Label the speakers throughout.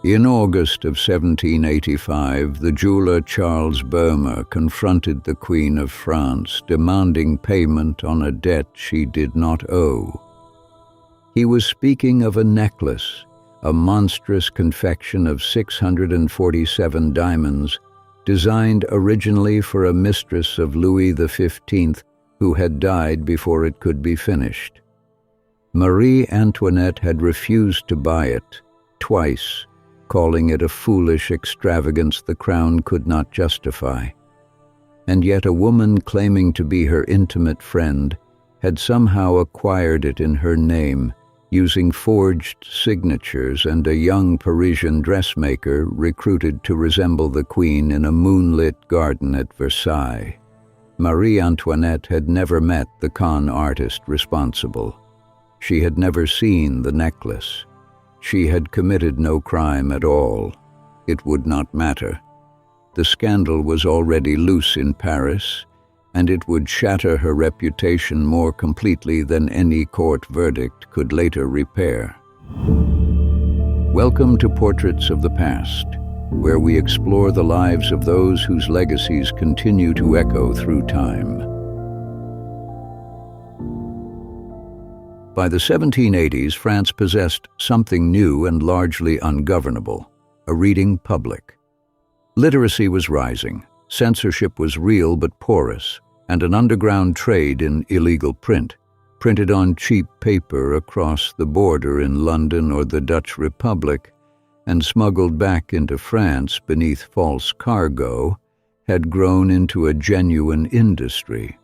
Speaker 1: In August of 1785, the jeweler Charles Boehmer confronted the Queen of France, demanding payment on a debt she did not owe. He was speaking of a necklace, a monstrous confection of 647 diamonds, designed originally for a mistress of Louis XV who had died before it could be finished. Marie Antoinette had refused to buy it, twice, calling it a foolish extravagance the crown could not justify. And yet a woman claiming to be her intimate friend had somehow acquired it in her name, using forged signatures and a young Parisian dressmaker recruited to resemble the Queen in a moonlit garden at Versailles. Marie Antoinette had never met the con artist responsible. She had never seen the necklace. She had committed no crime at all. It would not matter. The scandal was already loose in Paris, and it would shatter her reputation more completely than any court verdict could later repair. Welcome to Portraits of the Past, where we explore the lives of those whose legacies continue to echo through time. By the 1780s, France possessed something new and largely ungovernable: a reading public. Literacy was rising, censorship was real but porous, and an underground trade in illegal print, printed on cheap paper across the border in London or the Dutch Republic, and smuggled back into France beneath false cargo, had grown into a genuine industry.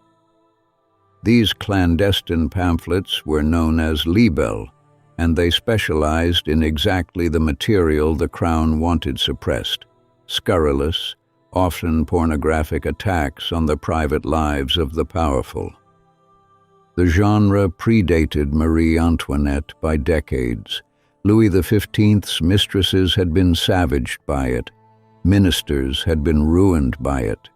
Speaker 1: These clandestine pamphlets were known as libelles, and they specialized in exactly the material the crown wanted suppressed: scurrilous, often pornographic attacks on the private lives of the powerful. The genre predated Marie Antoinette by decades. Louis XV's mistresses had been savaged by it. Ministers had been ruined by it.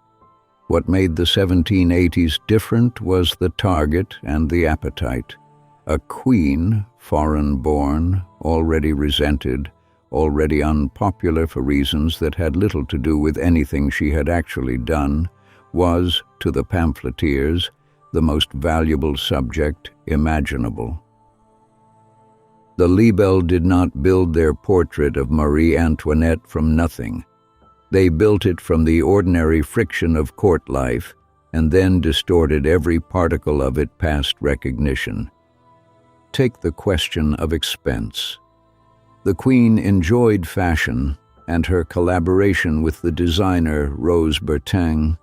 Speaker 1: What made the 1780s different was the target and the appetite. A queen, foreign-born, already resented, already unpopular for reasons that had little to do with anything she had actually done, was, to the pamphleteers, the most valuable subject imaginable. The libelles did not build their portrait of Marie Antoinette from nothing. They built it from the ordinary friction of court life and then distorted every particle of it past recognition. Take the question of expense. The Queen enjoyed fashion, and her collaboration with the designer Rose Bertin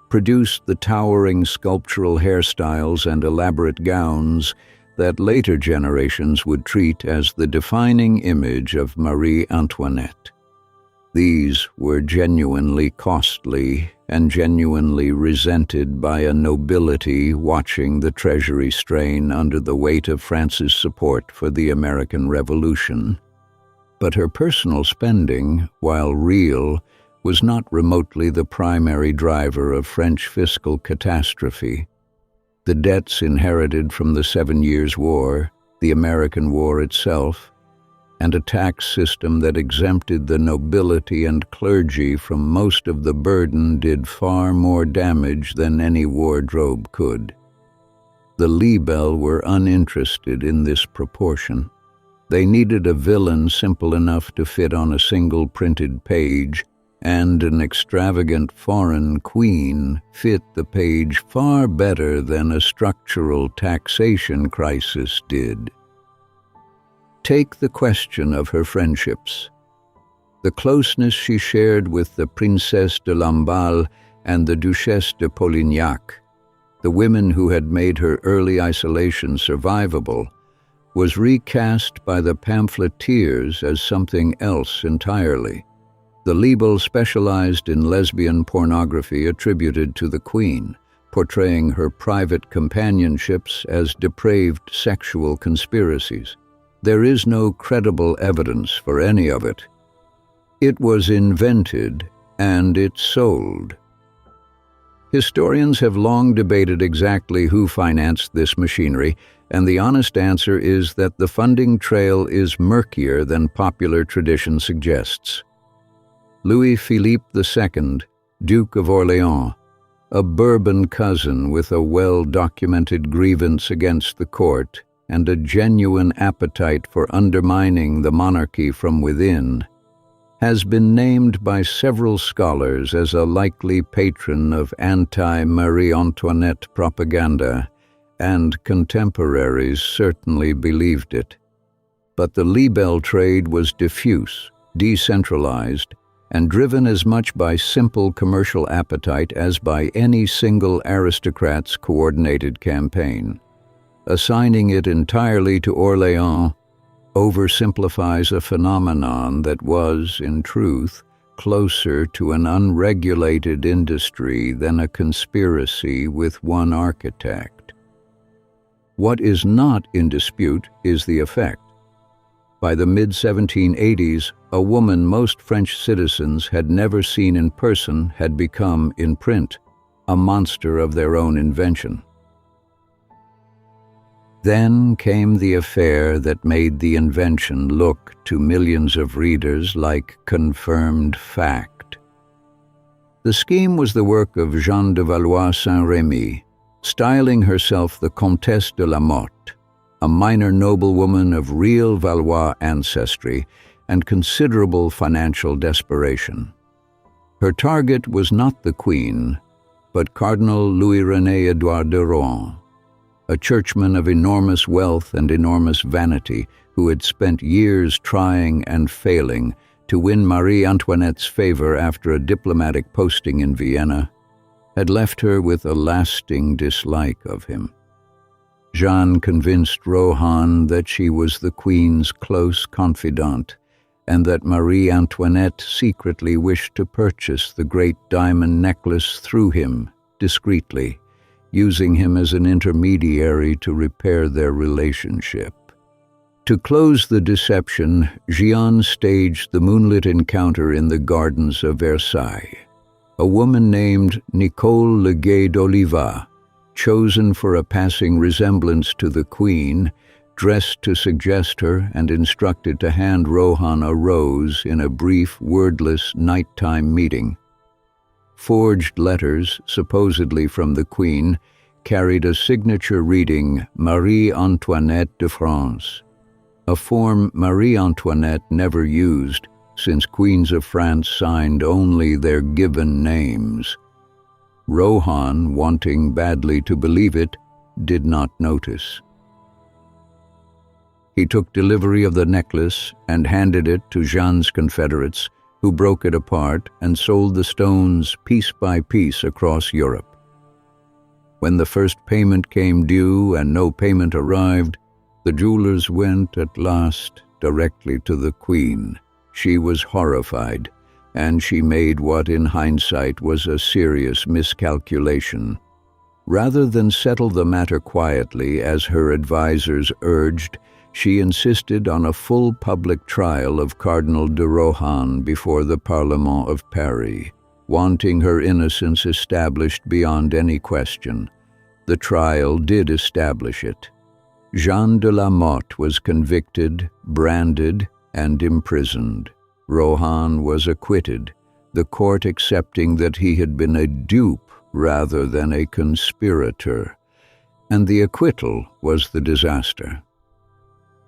Speaker 1: produced the towering sculptural hairstyles and elaborate gowns that later generations would treat as the defining image of Marie Antoinette. These were genuinely costly and genuinely resented by a nobility watching the treasury strain under the weight of France's support for the American Revolution. But her personal spending, while real, was not remotely the primary driver of French fiscal catastrophe. The debts inherited from the 7 Years' War, the American War itself, and a tax system that exempted the nobility and clergy from most of the burden did far more damage than any wardrobe could. The libelles were uninterested in this proportion. They needed a villain simple enough to fit on a single printed page, and an extravagant foreign queen fit the page far better than a structural taxation crisis did. Take the question of her friendships. The closeness she shared with the Princesse de Lamballe and the Duchesse de Polignac, the women who had made her early isolation survivable, was recast by the pamphleteers as something else entirely. The libelle specialized in lesbian pornography attributed to the Queen, portraying her private companionships as depraved sexual conspiracies. There is no credible evidence for any of it. It was invented, and it sold. Historians have long debated exactly who financed this machinery, and the honest answer is that the funding trail is murkier than popular tradition suggests. Louis-Philippe II, Duke of Orléans, a Bourbon cousin with a well-documented grievance against the court and a genuine appetite for undermining the monarchy from within, has been named by several scholars as a likely patron of anti-Marie Antoinette propaganda, and contemporaries certainly believed it. But the libelle trade was diffuse, decentralized, and driven as much by simple commercial appetite as by any single aristocrat's coordinated campaign. Assigning it entirely to Orléans oversimplifies a phenomenon that was, in truth, closer to an unregulated industry than a conspiracy with one architect. What is not in dispute is the effect. By the mid-1780s, a woman most French citizens had never seen in person had become, in print, a monster of their own invention. Then came the affair that made the invention look to millions of readers like confirmed fact. The scheme was the work of Jeanne de Valois-Saint-Rémy, styling herself the Comtesse de la Motte, a minor noblewoman of real Valois ancestry and considerable financial desperation. Her target was not the Queen, but Cardinal Louis-René Édouard de Rohan, a churchman of enormous wealth and enormous vanity who had spent years trying and failing to win Marie Antoinette's favor after a diplomatic posting in Vienna, had left her with a lasting dislike of him. Jeanne convinced Rohan that she was the Queen's close confidant and that Marie Antoinette secretly wished to purchase the great diamond necklace through him, discreetly, using him as an intermediary to repair their relationship. To close the deception, Jeanne staged the moonlit encounter in the gardens of Versailles. A woman named Nicole Leguet d'Oliva, chosen for a passing resemblance to the Queen, dressed to suggest her and instructed to hand Rohan a rose in a brief, wordless nighttime meeting. Forged letters, supposedly from the Queen, carried a signature reading Marie Antoinette de France, a form Marie Antoinette never used since Queens of France signed only their given names. Rohan, wanting badly to believe it, did not notice. He took delivery of the necklace and handed it to Jeanne's confederates, who broke it apart and sold the stones piece by piece across Europe. When the first payment came due and no payment arrived, the jewelers went at last directly to the Queen. She was horrified, and she made what in hindsight was a serious miscalculation. Rather than settle the matter quietly, as her advisers urged, she insisted on a full public trial of Cardinal de Rohan before the Parlement of Paris, wanting her innocence established beyond any question. The trial did establish it. Jeanne de la Motte was convicted, branded, and imprisoned. Rohan was acquitted, the court accepting that he had been a dupe rather than a conspirator, and the acquittal was the disaster.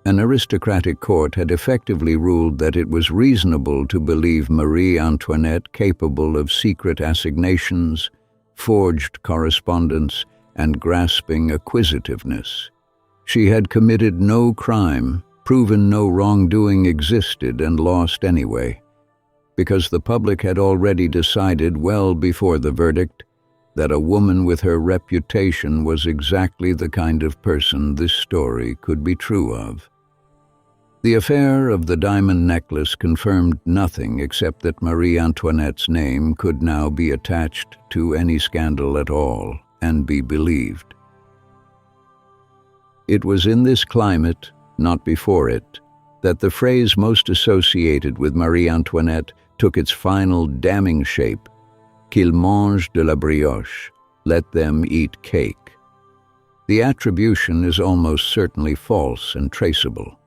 Speaker 1: An aristocratic court had effectively ruled that it was reasonable to believe Marie Antoinette capable of secret assignations, forged correspondence, and grasping acquisitiveness. She had committed no crime, proven no wrongdoing existed, and lost anyway, because the public had already decided well before the verdict that a woman with her reputation was exactly the kind of person this story could be true of. The affair of the diamond necklace confirmed nothing except that Marie Antoinette's name could now be attached to any scandal at all and be believed. It was in this climate, not before it, that the phrase most associated with Marie Antoinette took its final damning shape, qu'ils mangent de la brioche, let them eat cake. The attribution is almost certainly false and traceable.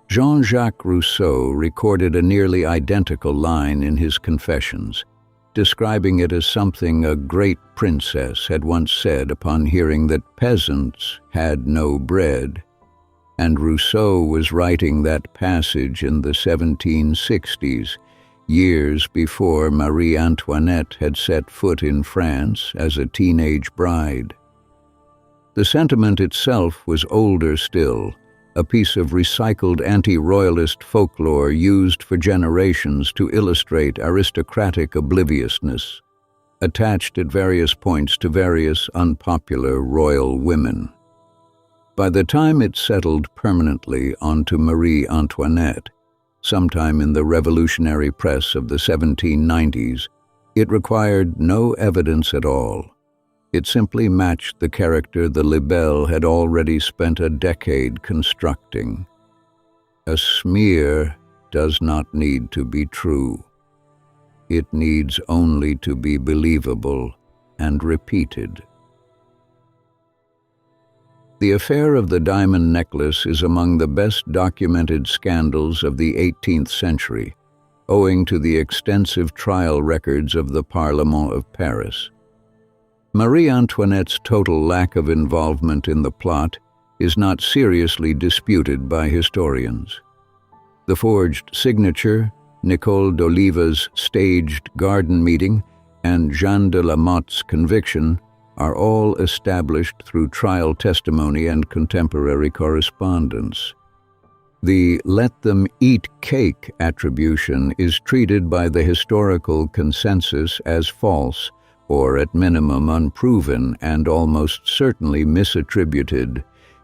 Speaker 1: Jean-Jacques Rousseau recorded a nearly identical line in his Confessions, describing it as something a great princess had once said upon hearing that peasants had no bread, and Rousseau was writing that passage in the 1760s, years before Marie Antoinette had set foot in France as a teenage bride. The sentiment itself was older still, a piece of recycled anti-royalist folklore used for generations to illustrate aristocratic obliviousness, attached at various points to various unpopular royal women. By the time it settled permanently onto Marie Antoinette, sometime in the revolutionary press of the 1790s, it required no evidence at all. It simply matched the character the libelle had already spent a decade constructing. A smear does not need to be true. It needs only to be believable and repeated. The affair of the diamond necklace is among the best documented scandals of the 18th century, owing to the extensive trial records of the Parlement of Paris. Marie Antoinette's total lack of involvement in the plot is not seriously disputed by historians. The forged signature, Nicole d'Oliva's staged garden meeting, and Jeanne de la Motte's conviction are all established through trial testimony and contemporary correspondence. The "let them eat cake" attribution is treated by the historical consensus as false, or at minimum unproven and almost certainly misattributed,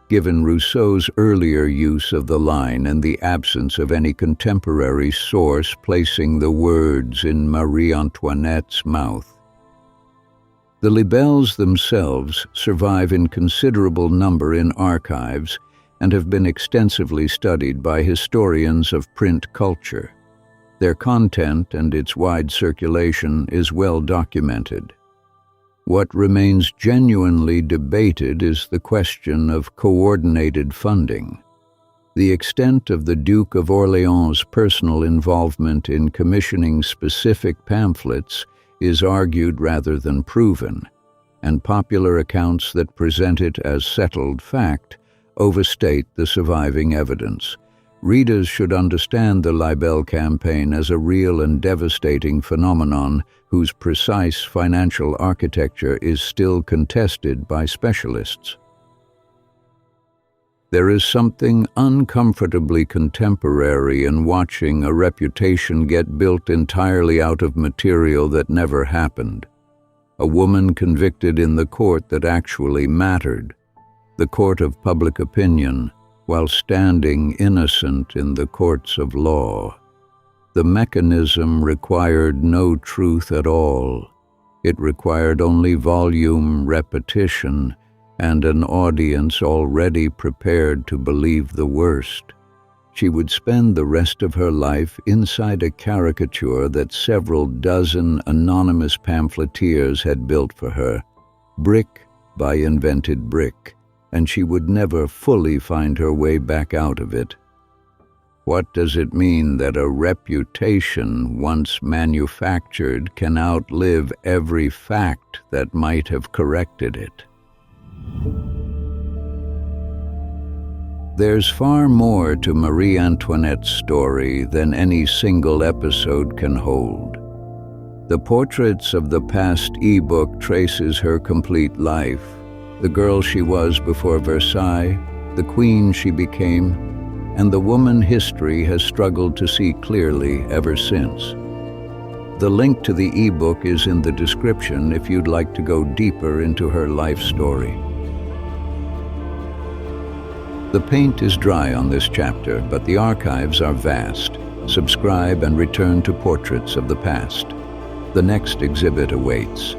Speaker 1: given Rousseau's earlier use of the line and the absence of any contemporary source placing the words in Marie Antoinette's mouth. The libelles themselves survive in considerable number in archives and have been extensively studied by historians of print culture. Their content and its wide circulation is well documented. What remains genuinely debated is the question of coordinated funding. The extent of the Duke of Orleans' personal involvement in commissioning specific pamphlets is argued rather than proven, and popular accounts that present it as settled fact overstate the surviving evidence. Readers should understand the libelle campaign as a real and devastating phenomenon whose precise financial architecture is still contested by specialists. There is something uncomfortably contemporary in watching a reputation get built entirely out of material that never happened. A woman convicted in the court that actually mattered, the court of public opinion, while standing innocent in the courts of law. The mechanism required no truth at all. It required only volume, repetition, and an audience already prepared to believe the worst. She would spend the rest of her life inside a caricature that several dozen anonymous pamphleteers had built for her, brick by invented brick, and she would never fully find her way back out of it. What does it mean that a reputation once manufactured can outlive every fact that might have corrected it? There's far more to Marie Antoinette's story than any single episode can hold. The Portraits of the Past e-book traces her complete life, the girl she was before Versailles, the queen she became, and the woman history has struggled to see clearly ever since. The link to the e-book is in the description if you'd like to go deeper into her life story. The paint is dry on this chapter, but the archives are vast. Subscribe and return to Portraits of the Past. The next exhibit awaits.